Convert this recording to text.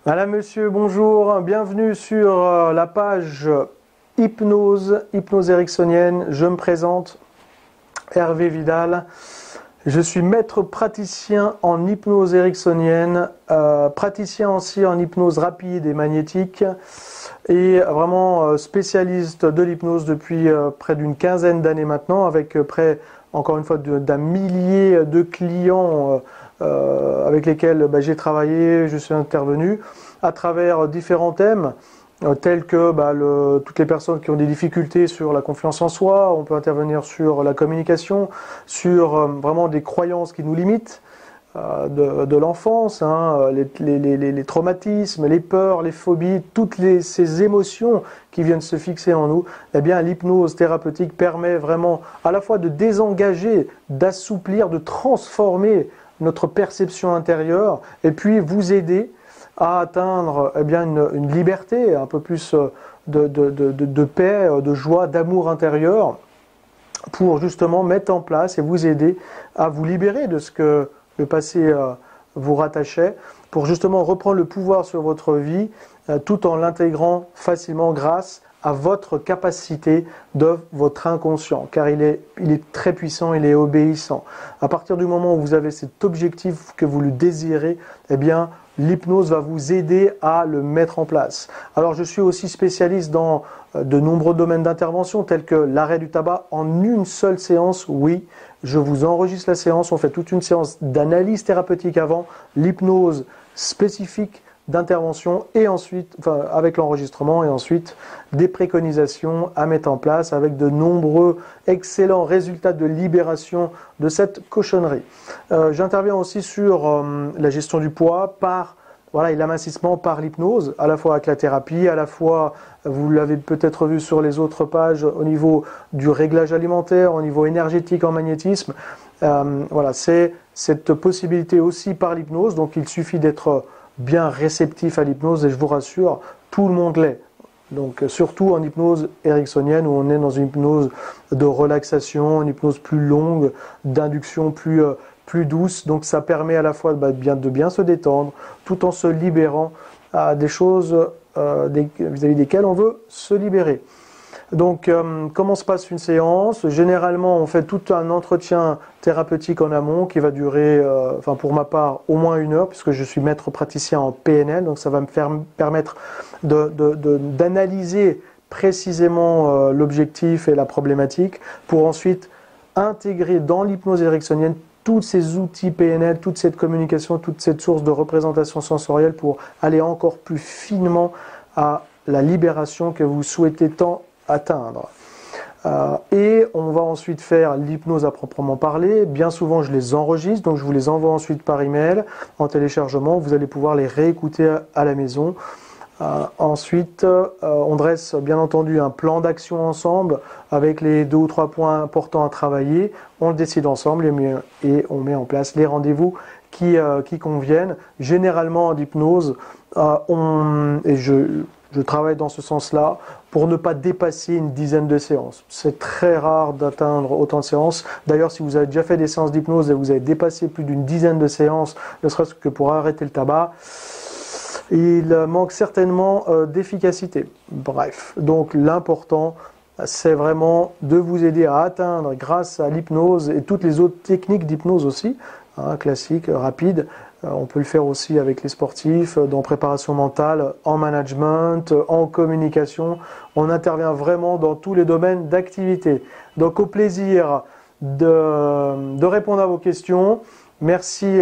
Madame, monsieur, bonjour, bienvenue sur la page hypnose ericksonienne. Je me présente, Hervé Vidal. Je suis maître praticien en hypnose ericksonienne, praticien aussi en hypnose rapide et magnétique et vraiment spécialiste de l'hypnose depuis près d'une quinzaine d'années maintenant, avec près, encore une fois, d'un millier de clients avec lesquels j'ai travaillé, je suis intervenu à travers différents thèmes tels que toutes les personnes qui ont des difficultés sur la confiance en soi. On peut intervenir sur la communication, sur vraiment des croyances qui nous limitent de l'enfance, les traumatismes, les peurs, les phobies, ces émotions qui viennent se fixer en nous. Eh bien, l'hypnose thérapeutique permet vraiment à la fois de désengager, d'assouplir, de transformer notre perception intérieure et puis vous aider à atteindre une liberté, un peu plus de paix, de joie, d'amour intérieur pour justement mettre en place et vous aider à vous libérer de ce que le passé vous rattachait, pour justement reprendre le pouvoir sur votre vie tout en l'intégrant facilement grâce à votre capacité de votre inconscient, car il est très puissant, il est obéissant. À partir du moment où vous avez cet objectif que vous le désirez, eh bien, l'hypnose va vous aider à le mettre en place. Alors, je suis aussi spécialiste dans de nombreux domaines d'intervention, tels que l'arrêt du tabac en une seule séance. Oui, je vous enregistre la séance, on fait toute une séance d'analyse thérapeutique avant, l'hypnose spécifique d'intervention et ensuite, avec l'enregistrement et ensuite des préconisations à mettre en place avec de nombreux excellents résultats de libération de cette cochonnerie. J'interviens aussi sur la gestion du poids et l'amincissement par l'hypnose, à la fois avec la thérapie, à la fois, vous l'avez peut-être vu sur les autres pages, au niveau du réglage alimentaire, au niveau énergétique en magnétisme. C'est cette possibilité aussi par l'hypnose, donc il suffit d'être bien réceptif à l'hypnose et je vous rassure, tout le monde l'est. Donc surtout en hypnose ericksonienne où on est dans une hypnose de relaxation, une hypnose plus longue, d'induction plus douce. Donc ça permet à la fois de bien se détendre tout en se libérant à des choses vis-à-vis desquelles on veut se libérer. Donc, comment se passe une séance? Généralement, on fait tout un entretien thérapeutique en amont qui va durer, pour ma part, au moins 1 heure, puisque je suis maître praticien en PNL, donc ça va me permettre d'analyser précisément l'objectif et la problématique, pour ensuite intégrer dans l'hypnose ericksonienne tous ces outils PNL, toute cette communication, toute cette source de représentation sensorielle pour aller encore plus finement à la libération que vous souhaitez tant atteindre. Et on va ensuite faire l'hypnose à proprement parler. Bien souvent, je les enregistre, donc je vous les envoie ensuite par email en téléchargement. Vous allez pouvoir les réécouter à la maison. Ensuite, on dresse bien entendu un plan d'action ensemble avec les 2 ou 3 points importants à travailler. On le décide ensemble et on met en place les rendez-vous qui conviennent. Généralement en hypnose, je travaille dans ce sens-là pour ne pas dépasser une dizaine de séances. C'est très rare d'atteindre autant de séances. D'ailleurs, si vous avez déjà fait des séances d'hypnose et vous avez dépassé plus d'une dizaine de séances, ne serait-ce que pour arrêter le tabac, il manque certainement d'efficacité. Bref, donc l'important, c'est vraiment de vous aider à atteindre, grâce à l'hypnose et toutes les autres techniques d'hypnose aussi, classiques, rapides. On peut le faire aussi avec les sportifs, dans préparation mentale, en management, en communication. On intervient vraiment dans tous les domaines d'activité. Donc au plaisir de répondre à vos questions. Merci.